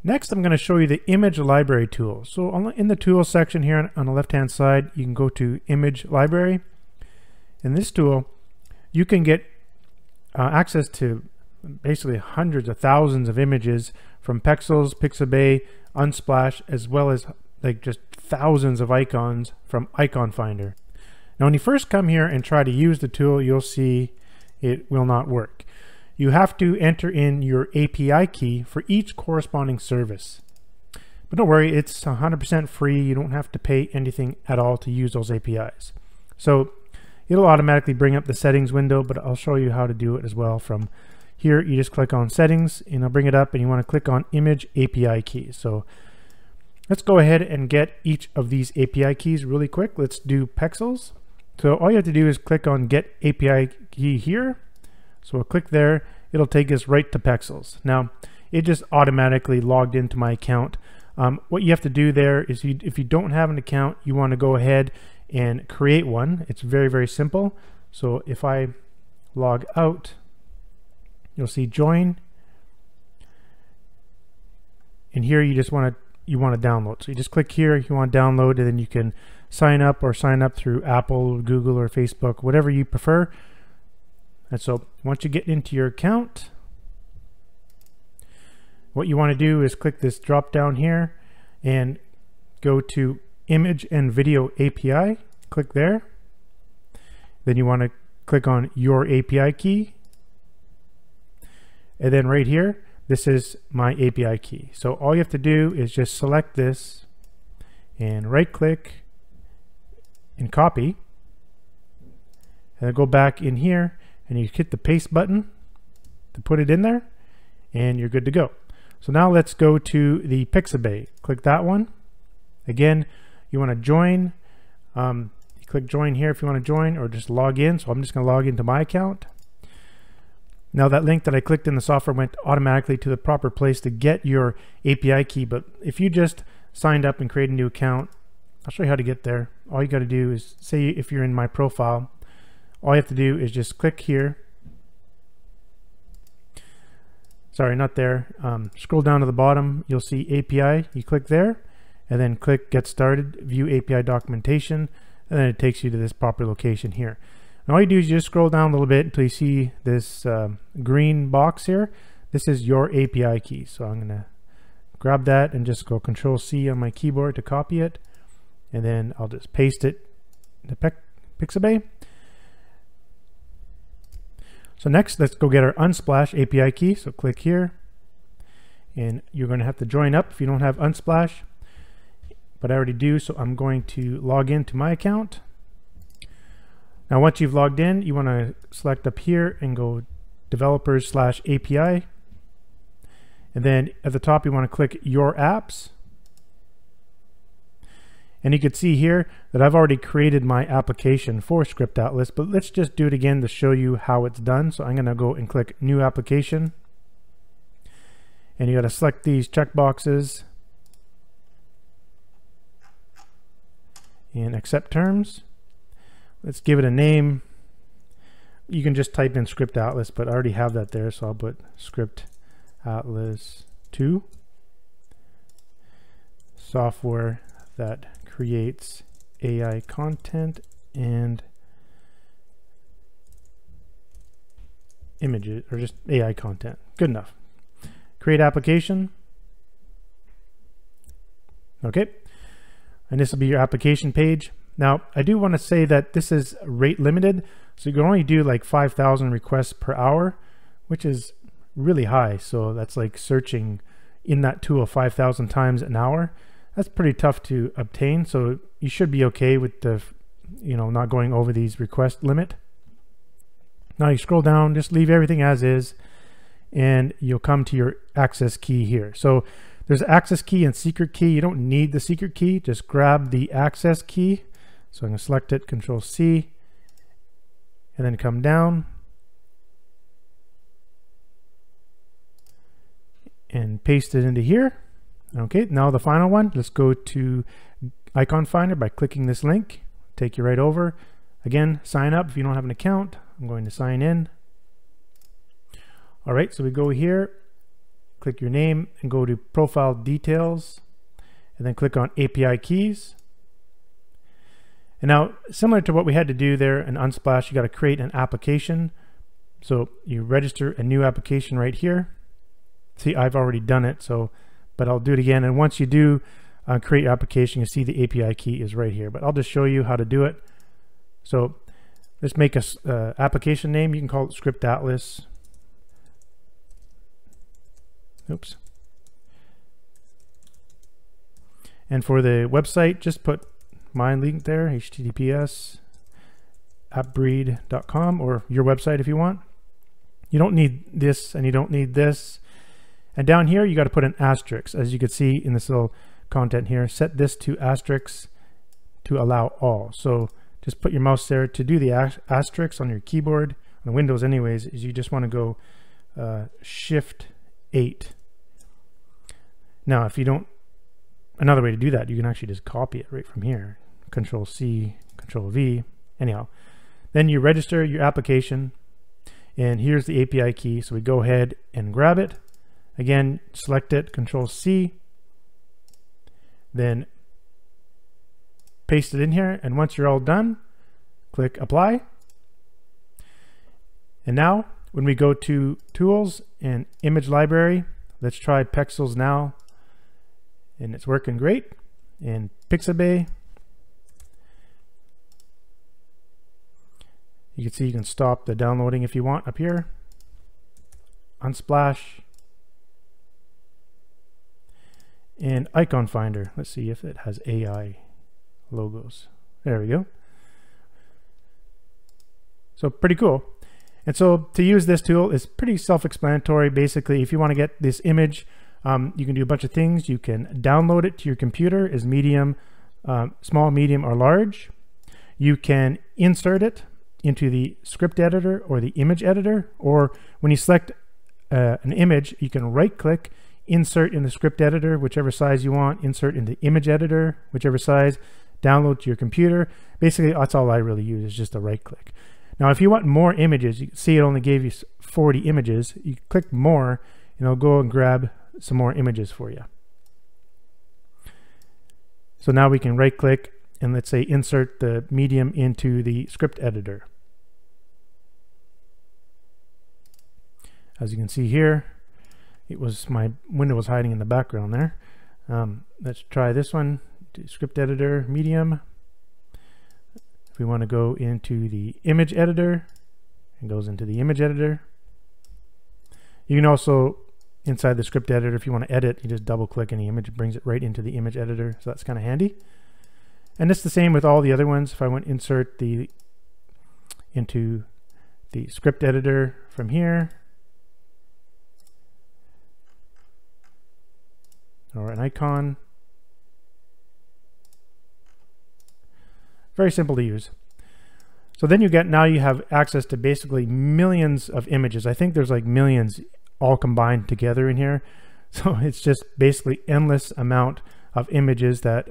Next, I'm going to show you the image library tool. So in the tools section here on the left-hand side, you can go to image library. In this tool, you can get access to basically hundreds of thousands of images from Pexels, Pixabay, Unsplash, as well as like just thousands of icons from Icon Finder. Now, when you first come here and try to use the tool, you'll see it will not work. You have to enter in your API key for each corresponding service. But don't worry, it's 100% free. You don't have to pay anything at all to use those APIs. So it'll automatically bring up the settings window, but I'll show you how to do it as well. From here, you just click on settings and it'll bring it up, and you want to click on image API key. So let's go ahead and get each of these API keys really quick. Let's do Pexels. So all you have to do is click on get API key here. So we'll click there. It'll take us right to Pexels. Now, it just automatically logged into my account. What you have to do there is if you don't have an account, you want to go ahead and create one. It's very, very simple. So if I log out, you'll see join. And here you just want to download. So you just click here, you want to download, and then you can sign up through Apple, Google, or Facebook, whatever you prefer. And so once you get into your account, what you want to do is click this drop down here and go to Image and Video API. Click there. Then you want to click on your API key. And then right here, this is my API key. So all you have to do is just select this and right click and copy. And then go back in here and you hit the paste button to put it in there, and you're good to go. So now let's go to the Pixabay. Click that one. Again, you want to join. You click join here if you want to join, or just log in. So I'm just going to log into my account. Now that link that I clicked in the software went automatically to the proper place to get your API key. But if you just signed up and created a new account, I'll show you how to get there. All you got to do is, say if you're in my profile, all you have to do is just click here. Sorry, not there. Scroll down to the bottom. You'll see API. You click there and then click Get Started, View API Documentation, and then it takes you to this proper location here. And all you do is you just scroll down a little bit until you see this green box here. This is your API key. So I'm going to grab that and just go Control-C on my keyboard to copy it. And then I'll just paste it to Pixabay. So next, let's go get our Unsplash API key. So click here, and you're going to have to join up if you don't have Unsplash, but I already do. So I'm going to log into my account. Now, once you've logged in, you want to select up here and go developers/API. And then at the top, you want to click your apps. And you can see here that I've already created my application for Script Atlas, but let's just do it again to show you how it's done. So I'm going to go and click New Application. And you got to select these checkboxes and accept terms. Let's give it a name. You can just type in Script Atlas, but I already have that there, so I'll put Script Atlas 2. Software that creates AI content and images, or just AI content. Good enough. Create application. Okay. And this will be your application page. Now, I do want to say that this is rate limited, so you can only do like 5,000 requests per hour, which is really high. So that's like searching in that tool 5,000 times an hour. That's pretty tough to obtain, so you should be okay with the, not going over these request limit. Now you scroll down, just leave everything as is, and you'll come to your access key here. So there's access key and secret key. You don't need the secret key, just grab the access key. So I'm going to select it, Control-C, and then come down and paste it into here. Okay, now the final one, let's go to Icon Finder by clicking this link, take you right over. Again, sign up if you don't have an account. I'm going to sign in. All right, so we go here, click your name and go to Profile Details, and then click on API Keys. And now, similar to what we had to do there in Unsplash, you got to create an application. So you register a new application right here. See, I've already done it, but I'll do it again. And once you do create your application, you see the API key is right here. But I'll just show you how to do it. So let's make a application name. You can call it Script Atlas. Oops. And for the website, just put my link there, https appbreed.com, or your website if you want. You don't need this and you don't need this. And down here, you got to put an asterisk. As you can see in this little content here, set this to asterisk to allow all. So just put your mouse there. To do the asterisk on your keyboard, on Windows anyways, is you just want to go Shift 8. Now, if you don't, another way to do that, you can actually just copy it right from here. Control C, Control V. Anyhow, then you register your application, and here's the API key. So we go ahead and grab it. Again, select it, Control C, then paste it in here. And once you're all done, click Apply. And now, when we go to Tools and Image Library, let's try Pexels Now. And it's working great. And Pixabay, you can see you can stop the downloading if you want up here. Unsplash. And Icon Finder. Let's see if it has AI logos. There we go. So pretty cool. And so to use this tool is pretty self-explanatory. Basically, if you want to get this image, you can do a bunch of things. You can download it to your computer as medium, small, medium, or large. You can insert it into the script editor or the image editor, or when you select an image, you can right-click, insert in the script editor, whichever size you want, insert in the image editor, whichever size, download to your computer. Basically, that's all I really use, is just a right-click. Now, if you want more images, you can see it only gave you 40 images. You click more, and it'll go and grab some more images for you. So now we can right-click, and let's say insert the medium into the script editor. As you can see here, it was my window was hiding in the background there. Let's try this one, script editor, medium. If we want to go into the image editor, it goes into the image editor. You can also, inside the script editor, if you want to edit, you just double click any image, it brings it right into the image editor. So that's kind of handy. And it's the same with all the other ones. If I want to insert into the script editor from here, or an icon. Very simple to use. So then now you have access to basically millions of images. I think there's like millions all combined together in here. So it's just basically endless amount of images that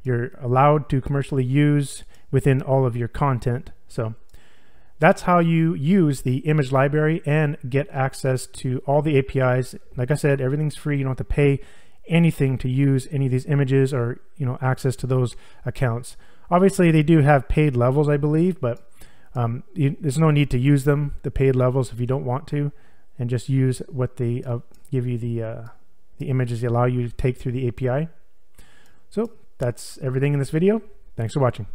you're allowed to commercially use within all of your content. So that's how you use the image library and get access to all the APIs. Like I said, everything's free. You don't have to pay anything to use any of these images or access to those accounts. Obviously they do have paid levels, I believe, but there's no need to use them, the paid levels, if you don't want to, and just use what they give you, the images they allow you to take through the API. So that's everything in this video. Thanks for watching.